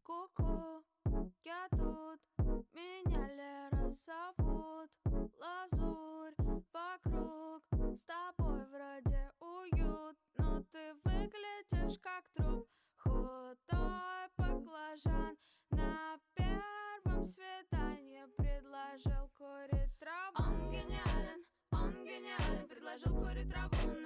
Ку-ку, я тут, меня Лера зовут. Лазурь вокруг, с тобой вроде уют, но ты выглядишь как труп. Худой баклажан на первом свидании предложил курить траву. Он гениален, предложил курить траву.